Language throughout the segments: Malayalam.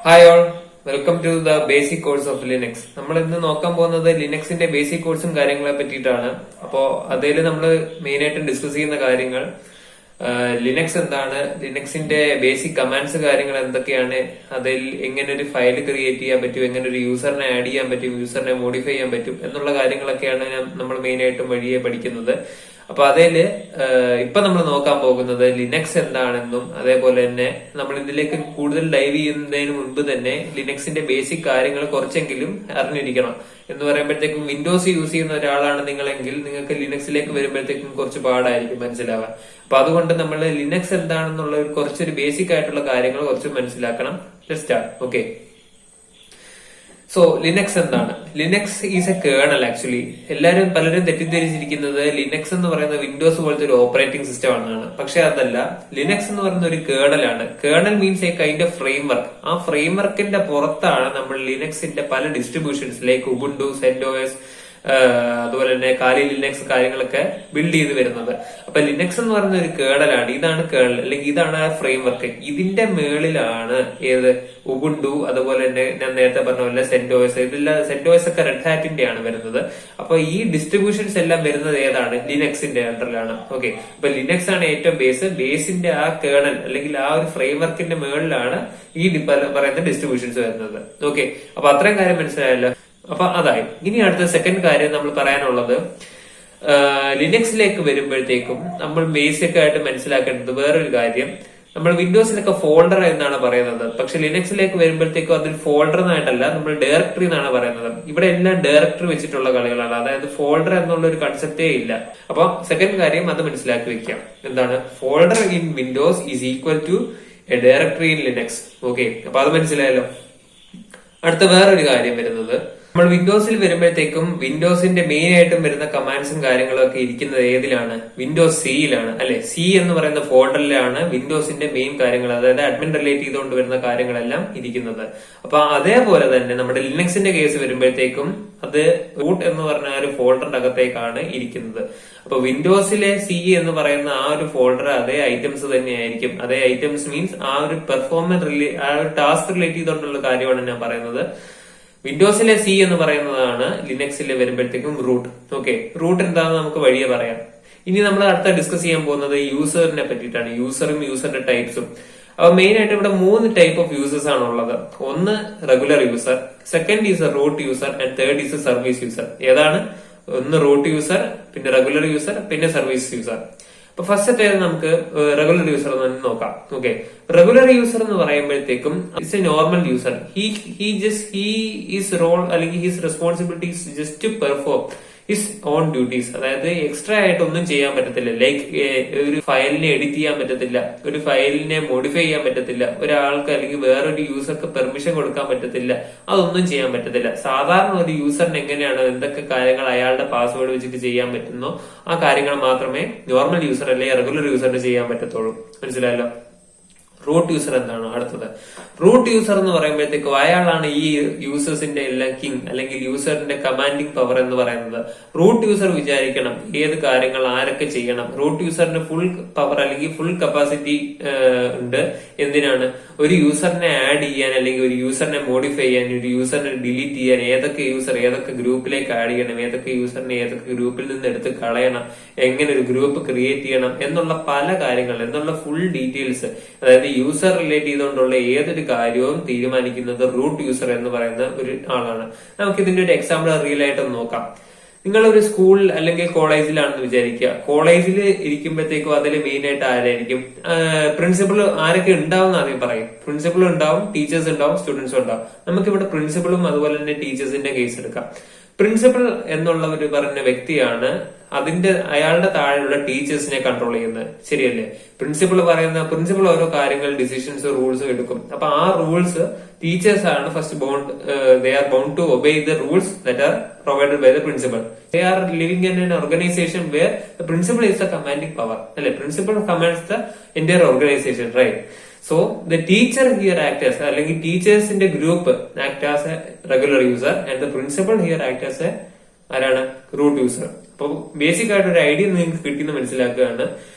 Hi all, welcome to the basic course of Linux. നമ്മൾ ഇന്ന് നോക്കാൻ പോകുന്നത് ലിനക്സിന്റെ ബേസിക് കോഴ്സും കാര്യങ്ങളെ പറ്റിയിട്ടാണ്. അപ്പോ അതിൽ നമ്മൾ മെയിൻ ആയിട്ടും ഡിസ്കസ് ചെയ്യുന്ന കാര്യങ്ങൾ ലിനക്സ് എന്താണ്, ലിനക്സിന്റെ ബേസിക് കമാൻഡ്സ് കാര്യങ്ങൾ എന്തൊക്കെയാണ്, അതിൽ എങ്ങനെ ഒരു ഫയൽ ക്രിയേറ്റ് ചെയ്യാൻ പറ്റും, എങ്ങനെ ഒരു യൂസറിനെ ആഡ് ചെയ്യാൻ പറ്റും, യൂസറിനെ മോഡിഫൈ ചെയ്യാൻ പറ്റും എന്നുള്ള കാര്യങ്ങളൊക്കെയാണ് നമ്മൾ മെയിൻ ആയിട്ടും വഴിയെ പഠിക്കുന്നത്. അപ്പൊ അതില് ഇപ്പൊ നമ്മൾ നോക്കാൻ പോകുന്നത് ലിനക്സ് എന്താണെന്നും അതേപോലെ തന്നെ നമ്മൾ ഇതിലേക്ക് കൂടുതൽ ഡൈവ് ചെയ്യുന്നതിന് മുൻപ് തന്നെ ലിനക്സിന്റെ ബേസിക് കാര്യങ്ങൾ കുറച്ചെങ്കിലും അറിഞ്ഞിരിക്കണം. എന്ന് പറയുമ്പോഴത്തേക്കും വിൻഡോസ് യൂസ് ചെയ്യുന്ന ഒരാളാണ് നിങ്ങളെങ്കിൽ നിങ്ങൾക്ക് ലിനക്സിലേക്ക് വരുമ്പോഴത്തേക്കും കുറച്ച് പാടായിരിക്കും മനസ്സിലാവാൻ. അപ്പൊ അതുകൊണ്ട് നമ്മൾ ലിനക്സ് എന്താണെന്നുള്ള കുറച്ചൊരു ബേസിക് ആയിട്ടുള്ള കാര്യങ്ങൾ കുറച്ച് മനസ്സിലാക്കണം. Let's start. Okay, so Linux എന്താണ്? Linux is a kernel. Actually പലരും തെറ്റിദ്ധരിച്ചിരിക്കുന്നത് ലിനക്സ് എന്ന് പറയുന്ന വിൻഡോസ് പോലത്തെ ഒരു ഓപ്പറേറ്റിംഗ് സിസ്റ്റം ആണെന്നാണ്. പക്ഷെ അതല്ല, ലിനക്സ് എന്ന് പറയുന്ന ഒരു കേർണലാണ്. Kernel means a kind of framework. ആ ഫ്രെയിംവർക്കിന്റെ പുറത്താണ് നമ്മൾ ലിനക്സിന്റെ പല ഡിസ്ട്രിബ്യൂഷൻസ് ലൈക്ക് ഉബുണ്ടു, സെന്റോസ്, അതുപോലെ തന്നെ കാലി ലിനക്സ് കാര്യങ്ങളൊക്കെ ബിൽഡ് ചെയ്ത് വരുന്നത്. അപ്പൊ ലിനക്സ് എന്ന് പറയുന്ന ഒരു കേർണലാണ്. ഇതാണ് കേർണൽ, അല്ലെങ്കിൽ ഇതാണ് ആ ഫ്രെയിംവർക്ക്. ഇതിന്റെ മേളിലാണ് ഏത് ഉബുണ്ടു, അതുപോലെ തന്നെ ഞാൻ നേരത്തെ പറഞ്ഞ പോലെ സെന്റോസ്. ഇതെല്ലാം സെന്റോസ് ഒക്കെ റെഡ് ഹാറ്റിന്റെ ആണ് വരുന്നത്. അപ്പൊ ഈ ഡിസ്ട്രിബ്യൂഷൻസ് എല്ലാം വരുന്നത് ഏതാണ്? ലിനക്സിന്റെ അണ്ടറിലാണ്. ഓക്കെ, അപ്പൊ ലിനക്സ് ആണ് ഏറ്റവും ബേസിന്റെ ആ കേർണൽ അല്ലെങ്കിൽ ആ ഒരു ഫ്രെയിംവർക്കിന്റെ മേളിലാണ് ഈ പറയുന്ന ഡിസ്ട്രിബ്യൂഷൻസ് വരുന്നത്. ഓക്കെ, അപ്പൊ അത്രയും കാര്യം മനസ്സിലായല്ലോ. അപ്പൊ അതായി. ഇനി അടുത്ത സെക്കൻഡ് കാര്യം നമ്മൾ പറയാനുള്ളത്, ലിനക്സിലേക്ക് വരുമ്പോഴത്തേക്കും നമ്മൾ ബേസിക് ആയിട്ട് മനസ്സിലാക്കേണ്ടത് വേറൊരു കാര്യം, നമ്മൾ വിൻഡോസിലൊക്കെ ഫോൾഡർ എന്നാണ് പറയുന്നത്. പക്ഷെ ലിനക്സിലേക്ക് വരുമ്പോഴത്തേക്കും അതിൽ ഫോൾഡർ എന്നായിട്ടല്ല, നമ്മൾ ഡയറക്ടറി എന്നാണ് പറയുന്നത്. ഇവിടെ എല്ലാം ഡയറക്ടറി വെച്ചിട്ടുള്ള കളികളാണ്. അതായത് ഫോൾഡർ എന്നുള്ള ഒരു കൺസെപ്റ്റേ ഇല്ല. അപ്പൊ സെക്കൻഡ് കാര്യം അത് മനസ്സിലാക്കി വെക്കാം. എന്താണ്? Folder in Windows is equal to a directory in Linux. Okay, അപ്പൊ അത് മനസ്സിലായല്ലോ. അടുത്ത വേറൊരു കാര്യം വരുന്നത്, നമ്മൾ വിൻഡോസിൽ വരുമ്പോഴത്തേക്കും വിൻഡോസിന്റെ മെയിൻ ആയിട്ടും വരുന്ന കമാൻഡ്സും കാര്യങ്ങളും ഒക്കെ ഇരിക്കുന്നത് ഏതിലാണ്? വിൻഡോസ് സിയിലാണ് അല്ലെ? സി എന്ന് പറയുന്ന ഫോൾഡറിലാണ് വിൻഡോസിന്റെ മെയിൻ കാര്യങ്ങൾ, അതായത് അഡ്മിൻ റിലേറ്റ് ചെയ്തുകൊണ്ട് വരുന്ന കാര്യങ്ങളെല്ലാം ഇരിക്കുന്നത്. അപ്പൊ അതേപോലെ തന്നെ നമ്മുടെ ലിനക്സിന്റെ കേസ് വരുമ്പോഴത്തേക്കും അത് റൂട്ട് എന്ന് പറഞ്ഞ ആ ഒരു ഫോൾഡറിന്റെ അകത്തേക്കാണ് ഇരിക്കുന്നത്. അപ്പൊ വിൻഡോസിലെ സി എന്ന് പറയുന്ന ആ ഒരു ഫോൾഡർ അതേ ഐറ്റംസ് തന്നെയായിരിക്കും. അതേ ഐറ്റംസ് മീൻസ് ആ ഒരു ആ ഒരു ടാസ്ക് റിലേറ്റ് ചെയ്തുകൊണ്ടുള്ള കാര്യമാണ് ഞാൻ പറയുന്നത്. വിൻഡോസിലെ സി എന്ന് പറയുന്നതാണ് ലിനക്സിലെ വരുമ്പോഴത്തേക്കും റൂട്ട്. ഓക്കെ, റൂട്ട് എന്താണെന്ന് നമുക്ക് വഴിയെ പറയാം. ഇനി നമ്മൾ അടുത്ത ഡിസ്കസ് ചെയ്യാൻ പോകുന്നത് യൂസറിനെ പറ്റിയിട്ടാണ്. യൂസറും യൂസറിന്റെ ടൈപ്സും. അപ്പൊ മെയിൻ ആയിട്ട് ഇവിടെ 3 ടൈപ്പ് ഓഫ് യൂസേഴ്സ് ആണ് ഉള്ളത്. ഒന്ന് regular user, second is a root user and third is a service user. ഏതാണ്? ഒന്ന് റൂട്ട് യൂസർ, പിന്നെ റെഗുലർ യൂസർ, പിന്നെ സർവീസ് യൂസർ. അപ്പൊ ഫസ്റ്റ് നമുക്ക് റെഗുലർ യൂസർ എന്ന് നോക്കാം. ഓക്കെ, റെഗുലർ യൂസർ എന്ന് പറയുമ്പോഴത്തേക്കും it's a normal user. His role അല്ലെങ്കിൽ his responsibilities just to perform his own duties. അതായത് എക്സ്ട്രാ ആയിട്ട് ഒന്നും ചെയ്യാൻ പറ്റത്തില്ല. ലൈക്ക് ഒരു ഫയലിനെ എഡിറ്റ് ചെയ്യാൻ പറ്റത്തില്ല, ഒരു ഫയലിനെ മോഡിഫൈ ചെയ്യാൻ പറ്റത്തില്ല, ഒരാൾക്ക് അല്ലെങ്കിൽ വേറൊരു യൂസർക്ക് പെർമിഷൻ കൊടുക്കാൻ പറ്റത്തില്ല, അതൊന്നും ചെയ്യാൻ പറ്റത്തില്ല. സാധാരണ ഒരു യൂസറിന് എങ്ങനെയാണ് എന്തൊക്കെ കാര്യങ്ങൾ അയാളുടെ പാസ്വേഡ് വെച്ചിട്ട് ചെയ്യാൻ പറ്റുന്നോ ആ കാര്യങ്ങൾ മാത്രമേ നോർമൽ യൂസർ അല്ലെങ്കിൽ റെഗുലർ യൂസറിന് ചെയ്യാൻ പറ്റത്തുള്ളൂ. മനസ്സിലായല്ലോ. റൂട്ട് യൂസർ എന്താണ് അടുത്തത്? റൂട്ട് യൂസർ എന്ന് പറയുമ്പോഴത്തേക്കും അയാളാണ് ഈ യൂസേഴ്സിന്റെ എല്ലാം കിങ്, അല്ലെങ്കിൽ യൂസറിന്റെ കമാൻഡിങ് പവർ എന്ന് പറയുന്നത്. റൂട്ട് യൂസർ വിചാരിക്കണം ഏത് കാര്യങ്ങൾ ആരൊക്കെ ചെയ്യണം. റൂട്ട് യൂസറിന് ഫുൾ പവർ അല്ലെങ്കിൽ ഫുൾ കപ്പാസിറ്റി ഉണ്ട്. എന്തിനാണ്? ഒരു യൂസറിനെ ആഡ് ചെയ്യാൻ, അല്ലെങ്കിൽ ഒരു യൂസറിനെ മോഡിഫൈ ചെയ്യാൻ, ഒരു യൂസറിനെ ഡിലീറ്റ് ചെയ്യാൻ, ഏതൊക്കെ യൂസർ ഏതൊക്കെ ഗ്രൂപ്പിലേക്ക് ആഡ് ചെയ്യണം, ഏതൊക്കെ യൂസറിനെ ഏതൊക്കെ ഗ്രൂപ്പിൽ നിന്ന് എടുത്ത് കളയണം, എങ്ങനെ ഒരു ഗ്രൂപ്പ് ക്രിയേറ്റ് ചെയ്യണം എന്നുള്ള പല കാര്യങ്ങൾ, എന്നുള്ള ഫുൾ ഡീറ്റെയിൽസ്, അതായത് യൂസർ റിലേറ്റ് ചെയ്തുകൊണ്ടുള്ള ഏതൊരു കാര്യവും തീരുമാനിക്കുന്നത് റൂട്ട് യൂസർ എന്ന് പറയുന്ന ഒരു ആളാണ്. നമുക്ക് ഇതിന്റെ ഒരു എക്സാമ്പിൾ റിയൽ ആയിട്ട് നോക്കാം. നിങ്ങളൊരു സ്കൂൾ അല്ലെങ്കിൽ കോളേജിലാണെന്ന് വിചാരിക്കുക. കോളേജിൽ ഇരിക്കുമ്പോഴത്തേക്കും അതിൽ മെയിൻ ആയിട്ട് ആരായിരിക്കും? പ്രിൻസിപ്പൾ ആരൊക്കെ ഉണ്ടാവും ആദ്യം പറയും. പ്രിൻസിപ്പൾ ഉണ്ടാവും, ടീച്ചേഴ്സ് ഉണ്ടാവും, സ്റ്റുഡൻസും ഉണ്ടാവും. നമുക്കിവിടെ പ്രിൻസിപ്പളും അതുപോലെ തന്നെ ടീച്ചേഴ്സിന്റെ കേസ് എടുക്കാം. പ്രിൻസിപ്പൽ എന്നുള്ള ഒരു പറഞ്ഞ വ്യക്തിയാണ് അയാളുടെ താഴെയുള്ള ടീച്ചേഴ്സിനെ കൺട്രോൾ ചെയ്യുന്നത്. ശരിയല്ലേ? പ്രിൻസിപ്പൾ ഓരോ കാര്യങ്ങൾ, ഡിസിഷൻസ്, റൂൾസ് എടുക്കും. അപ്പൊ ആ റൂൾസ് ടീച്ചേഴ്സ് ആണ് first they are bound to obey the rules that are provided by the principal. They are living in an organization where the principal is the commanding power. അല്ലെ? Principal commands the entire organization, right? So the teacher here acts as, അല്ലെങ്കിൽ ടീച്ചേഴ്സിന്റെ group act as a regular user and the principal here act as a ആരാണ്? Root user. അപ്പൊ ബേസിക് ആയിട്ട് ഒരു ഐഡിയ നിങ്ങൾക്ക് കിട്ടിയെന്ന് മനസ്സിലാക്കുകയാണ്.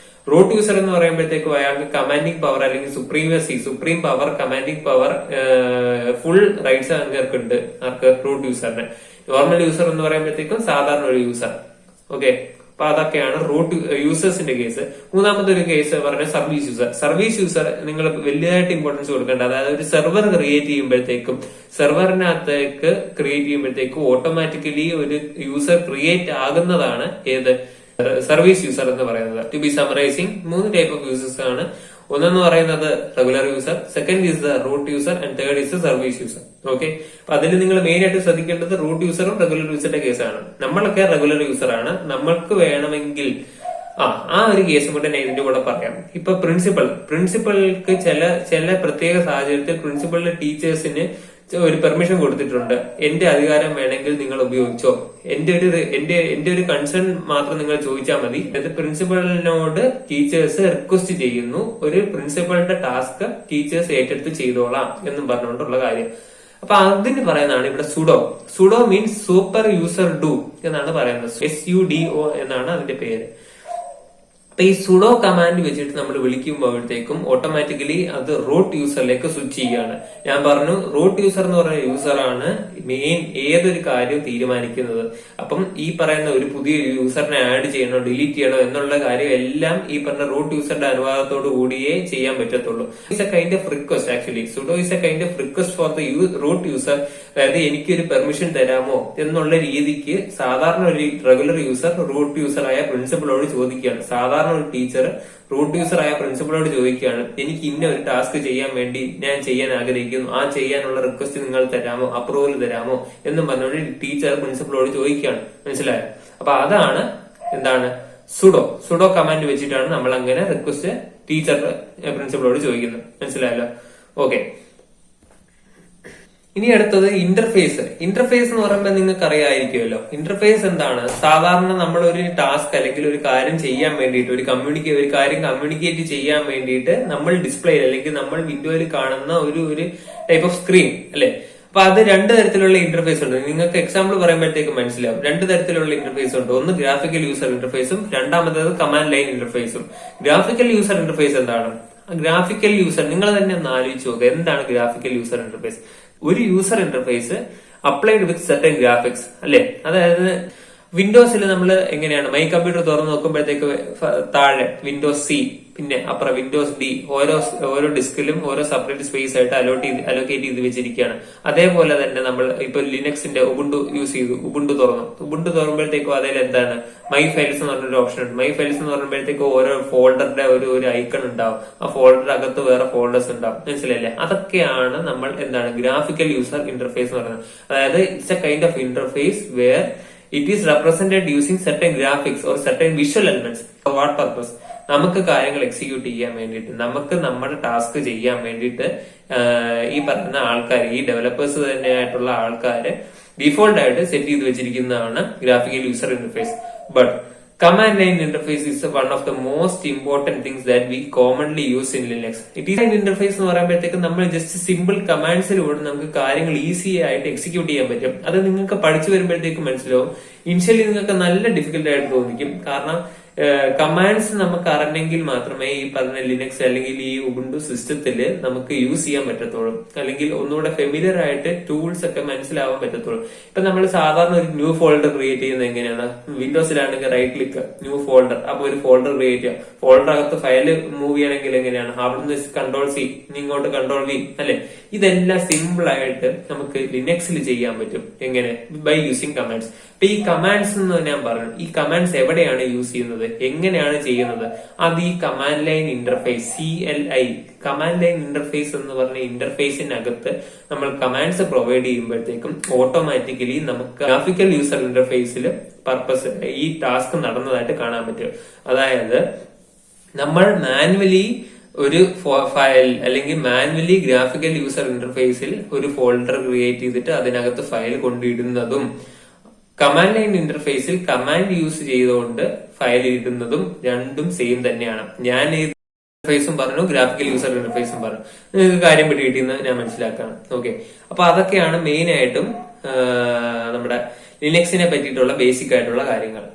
റൂട്ട് യൂസർ എന്ന് പറയുമ്പോഴത്തേക്കും അയാൾക്ക് കമാൻഡിംഗ് പവർ അല്ലെങ്കിൽ supreme power commanding power full rights അങ്ങേർക്കുണ്ട്. ആർക്ക്? റൂട്ട് യൂസറിന്. നോർമൽ യൂസർ എന്ന് പറയുമ്പോഴത്തേക്കും സാധാരണ ഒരു യൂസർ. ഓക്കെ, അപ്പൊ അതൊക്കെയാണ് റൂട്ട് യൂസേഴ്സിന്റെ കേസ്. മൂന്നാമത്തെ ഒരു കേസ് പറഞ്ഞ സർവീസ് യൂസർ നിങ്ങൾ വലിയതായിട്ട് ഇമ്പോർട്ടൻസ് കൊടുക്കേണ്ട. അതായത് ഒരു സെർവർ ക്രിയേറ്റ് ചെയ്യുമ്പോഴത്തേക്കും സെർവറിനകത്തേക്ക് ക്രിയേറ്റ് ചെയ്യുമ്പോഴത്തേക്കും ഓട്ടോമാറ്റിക്കലി ഒരു യൂസർ ക്രിയേറ്റ് ആകുന്നതാണ് ഏത്? സർവീസ് യൂസർ എന്ന് പറയുന്നത്. To be summarising, 3 type of users ആണ്. ഒന്നെന്ന് പറയുന്നത് regular user, second is the root user and third is the service user. Okay, അപ്പൊ അതിൽ നിങ്ങൾ മെയിൻ ആയിട്ട് ശ്രദ്ധിക്കേണ്ടത് റൂട്ട് യൂസറും റെഗുലർ യൂസറിന്റെ കേസാണ്. നമ്മളൊക്കെ റെഗുലർ യൂസർ ആണ്. നമ്മൾക്ക് വേണമെങ്കിൽ ആ ഒരു കേസും കൂടെ ഞാൻ ഇതിന്റെ കൂടെ പറയാം. ഇപ്പൊ പ്രിൻസിപ്പൾക്ക് ചില പ്രത്യേക സാഹചര്യത്തിൽ പ്രിൻസിപ്പളിന്റെ ടീച്ചേഴ്സിന് ഒരു പെർമിഷൻ കൊടുത്തിട്ടുണ്ട്. എന്റെ അധികാരം വേണമെങ്കിൽ നിങ്ങൾ ഉപയോഗിച്ചോ, എന്റെ ഒരു കൺസേൺ മാത്രം നിങ്ങൾ ചോദിച്ചാൽ മതി. അത് പ്രിൻസിപ്പളിനോട് ടീച്ചേഴ്സ് റിക്വസ്റ്റ് ചെയ്യുന്നു, ഒരു പ്രിൻസിപ്പളിന്റെ ടാസ്ക് ടീച്ചേഴ്സ് ഏറ്റെടുത്ത് ചെയ്തോളാം എന്നും പറഞ്ഞുകൊണ്ടുള്ള കാര്യം. അപ്പൊ അതിന് പറയുന്നതാണ് ഇവിടെ sudo means super user do എന്നാണ് പറയുന്നത്. SUDO എന്നാണ് അതിന്റെ പേര്. അപ്പൊ ഈ സുഡോ കമാൻഡ് വെച്ചിട്ട് നമ്മൾ വിളിക്കുമ്പോഴത്തേക്കും ഓട്ടോമാറ്റിക്കലി അത് റൂട്ട് യൂസറിലേക്ക് സ്വിച്ച് ചെയ്യുകയാണ്. ഞാൻ പറഞ്ഞു റൂട്ട് യൂസർ എന്ന് പറയുന്ന യൂസറാണ് മെയിൻ ഏതൊരു കാര്യം തീരുമാനിക്കുന്നത്. അപ്പം ഈ പറയുന്ന ഒരു പുതിയ യൂസറിനെ ആഡ് ചെയ്യണോ ഡിലീറ്റ് ചെയ്യണോ എന്നുള്ള കാര്യം എല്ലാം ഈ പറഞ്ഞ റൂട്ട് യൂസറിന്റെ അനുവാദത്തോടു കൂടിയേ ചെയ്യാൻ പറ്റത്തുള്ളൂ. It's a kind of request. Actually sudo is a kind of request for the root user. അതായത് എനിക്കൊരു പെർമിഷൻ തരാമോ എന്നുള്ള രീതിക്ക് സാധാരണ ഒരു റെഗുലർ യൂസർ റൂട്ട് യൂസറായ പ്രിൻസിപ്പളോട് ചോദിക്കുകയാണ്. സാധാരണ ഒരു ടീച്ചർ റൂട്ട് യൂസർ ആയ പ്രിൻസിപ്പളോട് ചോദിക്കുകയാണ്, എനിക്ക് ഇന്ന ഒരു ടാസ്ക് ചെയ്യാൻ വേണ്ടി ഞാൻ ചെയ്യാൻ ആഗ്രഹിക്കുന്നു, ആ ചെയ്യാനുള്ള റിക്വസ്റ്റ് നിങ്ങൾ തരാമോ, അപ്രൂവൽ തരാമോ എന്നും പറഞ്ഞുകൊണ്ട് ടീച്ചർ പ്രിൻസിപ്പളോട് ചോദിക്കുകയാണ്. മനസ്സിലായോ? അപ്പൊ അതാണ് എന്താണ് സുഡോ കമാൻഡ് വെച്ചിട്ടാണ് നമ്മൾ അങ്ങനെ റിക്വസ്റ്റ് ടീച്ചർ പ്രിൻസിപ്പളോട് ചോദിക്കുന്നത്. മനസ്സിലായല്ലോ? ഓക്കെ, ഇനി അടുത്തത് ഇന്റർഫേസ് എന്ന് പറയുമ്പോൾ നിങ്ങൾക്ക് അറിയാമായിരിക്കുമല്ലോ. ഇന്റർഫേസ് എന്താണ്? സാധാരണ നമ്മൾ ഒരു ടാസ്ക് അല്ലെങ്കിൽ ഒരു കാര്യം ചെയ്യാൻ വേണ്ടിയിട്ട് ഒരു കാര്യം കമ്മ്യൂണിക്കേറ്റ് ചെയ്യാൻ വേണ്ടിയിട്ട് നമ്മൾ ഡിസ്പ്ലേ അല്ലെങ്കിൽ നമ്മൾ വിൻഡോയിൽ കാണുന്ന ഒരു ടൈപ്പ് ഓഫ് സ്ക്രീൻ അല്ലെ. അപ്പൊ അത് 2 തരത്തിലുള്ള ഇന്റർഫേസ് ഉണ്ട്. നിങ്ങൾക്ക് എക്സാമ്പിൾ പറയുമ്പോഴത്തേക്ക് മനസ്സിലാവും. 2 തരത്തിലുള്ള ഇന്റർഫേസ് ഉണ്ട്. ഒന്ന് ഗ്രാഫിക്കൽ യൂസർ ഇന്റർഫേസും രണ്ടാമത്തേത് കമാൻഡ് ലൈൻ ഇന്റർഫേസും. ഗ്രാഫിക്കൽ യൂസർ ഇന്റർഫേസ് എന്താണ്? ഗ്രാഫിക്കൽ യൂസർ നിങ്ങൾ തന്നെ ഒന്ന് ആലോചിച്ച് നോക്കുക. എന്താണ് ഗ്രാഫിക്കൽ യൂസർ ഇന്റർഫേസ്? ഒരു user interface applied with certain graphics അല്ലെ. അതായത് വിൻഡോസിൽ നമ്മൾ എങ്ങനെയാണ് മൈ കമ്പ്യൂട്ടർ തുറന്ന് നോക്കുമ്പോഴത്തേക്ക് താഴെ വിൻഡോസ് C പിന്നെ അപ്പുറം വിൻഡോസ് D ഓരോ ഡിസ്കിലും ഓരോ സെപ്പറേറ്റ് സ്പേസ് ആയിട്ട് അലോക്കേറ്റ് ചെയ്ത് വെച്ചിരിക്കുകയാണ്. അതേപോലെ തന്നെ നമ്മൾ ഇപ്പൊ ലിനക്സിന്റെ ഉബുണ്ടു യൂസ് ചെയ്തു, ഉബുണ്ടു തുറന്നുമ്പോഴത്തേക്കും അതിൽ എന്താണ് മൈ ഫയൽസ് എന്ന് പറഞ്ഞൊരു ഓപ്ഷൻ ഉണ്ട്. മൈ ഫയൽസ് എന്ന് പറയുമ്പോഴത്തേക്കും ഓരോ ഫോൾഡറിന്റെ ഒരു ഐക്കൺ ഉണ്ടാവും. ആ ഫോൾഡർ അകത്ത് വേറെ ഫോൾഡേഴ്സ് ഉണ്ടാവും. മനസ്സിലല്ലേ? അതൊക്കെയാണ് നമ്മൾ എന്താണ് ഗ്രാഫിക്കൽ യൂസർ ഇന്റർഫേസ് എന്ന് പറയുന്നത്. അതായത് it's a kind of interface where it is represented using certain graphics or certain visual elements. For what purpose? നമുക്ക് കാര്യങ്ങൾ എക്സിക്യൂട്ട് ചെയ്യാൻ വേണ്ടിയിട്ട്, നമുക്ക് നമ്മുടെ ടാസ്ക് ചെയ്യാൻ വേണ്ടിയിട്ട് ഈ പറയുന്ന ആൾക്കാർ, ഈ ഡെവലപ്പേഴ്സ് തന്നെയായിട്ടുള്ള ആൾക്കാര് ഡിഫോൾട്ട് ആയിട്ട് സെറ്റ് ചെയ്ത് വെച്ചിരിക്കുന്നതാണ് graphical user interface. But command line interface is one of the most important things that we commonly use in Linux. It is interface എന്ന് പറയുമ്പോഴത്തേക്ക് നമ്മൾ ജസ്റ്റ് സിമ്പിൾ കമാൻഡ്സിലൂടെ നമുക്ക് കാര്യങ്ങൾ ഈസി ആയിട്ട് എക്സിക്യൂട്ട് ചെയ്യാൻ പറ്റും. അത് നിങ്ങൾക്ക് പഠിച്ചു വരുമ്പോഴത്തേക്കും മനസ്സിലാവും. ഇനിഷ്യലി നിങ്ങൾക്ക് നല്ല ഡിഫിക്കൽട്ട് ആയിട്ട് തോന്നിക്കും. കാരണം കമാൻഡ്സ് നമുക്ക് അറിഞ്ഞെങ്കിൽ മാത്രമേ ഈ പറഞ്ഞ ലിനക്സ് അല്ലെങ്കിൽ ഈ ഉബുണ്ടു സിസ്റ്റത്തിൽ നമുക്ക് യൂസ് ചെയ്യാൻ പറ്റത്തുള്ളൂ. അല്ലെങ്കിൽ ഒന്നുകൂടെ ഫെമിലിയർ ആയിട്ട് ടൂൾസ് ഒക്കെ മനസ്സിലാവാൻ പറ്റത്തുള്ളൂ. ഇപ്പൊ നമ്മൾ സാധാരണ ഒരു ന്യൂ ഫോൾഡർ ക്രിയേറ്റ് ചെയ്യുന്നത് എങ്ങനെയാണ്? വിൻഡോസിലാണെങ്കിൽ റൈറ്റ് ക്ലിക്ക് ന്യൂ ഫോൾഡർ, അപ്പൊ ഒരു ഫോൾഡർ ക്രിയേറ്റ് ചെയ്യാം. ഫോൾഡർ അകത്ത് ഫയൽ മൂവ് ചെയ്യണമെങ്കിൽ എങ്ങനെയാണ്? അവിടുന്ന് കൺട്രോൾ-C, ഇങ്ങോട്ട് കൺട്രോൾ-V അല്ലെ. ഇതെല്ലാം സിമ്പിൾ ആയിട്ട് നമുക്ക് ലിനക്സിൽ ചെയ്യാൻ പറ്റും. എങ്ങനെ? By using commands. അപ്പൊ ഈ കമാൻഡ്സ് എന്ന് ഞാൻ പറഞ്ഞു, ഈ കമാൻഡ്സ് എവിടെയാണ് യൂസ് ചെയ്യുന്നത്, എങ്ങനെയാണ് ചെയ്യുന്നത്? അത് ഈ command line interface CLI, command line interface എന്ന് പറഞ്ഞ ഇന്റർഫേസിനകത്ത് നമ്മൾ കമാൻഡ്സ് പ്രൊവൈഡ് ചെയ്യുമ്പോഴത്തേക്കും ഓട്ടോമാറ്റിക്കലി നമുക്ക് ഗ്രാഫിക്കൽ യൂസർ ഇന്റർഫേസിൽ പർപ്പസ് ഈ ടാസ്ക് നടന്നതായിട്ട് കാണാൻ പറ്റും. അതായത് നമ്മൾ മാനുവലി ഒരു ഫയൽ അല്ലെങ്കിൽ മാനുവലി ഗ്രാഫിക്കൽ യൂസർ ഇന്റർഫേസിൽ ഒരു ഫോൾഡർ ക്രിയേറ്റ് ചെയ്തിട്ട് അതിനകത്ത് ഫയൽ കൊണ്ടിടുന്നതും കമാൻഡ് ലൈൻ ഇന്റർഫേസിൽ കമാൻഡ് യൂസ് ചെയ്തുകൊണ്ട് ഫയൽ ഇടുന്നതും രണ്ടും സെയിം തന്നെയാണ്. ഞാൻ ഇന്റർഫേസും പറഞ്ഞു, ഗ്രാഫിക്കൽ യൂസർ ഇന്റർഫേസും പറഞ്ഞു. നിങ്ങൾക്ക് കാര്യം പിടികിട്ടിയെന്ന് ഞാൻ മനസ്സിലാക്കാണ്. ഓക്കെ, അപ്പൊ അതൊക്കെയാണ് മെയിൻ ആയിട്ടും നമ്മുടെ ലിനക്സിനെ പറ്റിയിട്ടുള്ള ബേസിക് ആയിട്ടുള്ള കാര്യങ്ങൾ.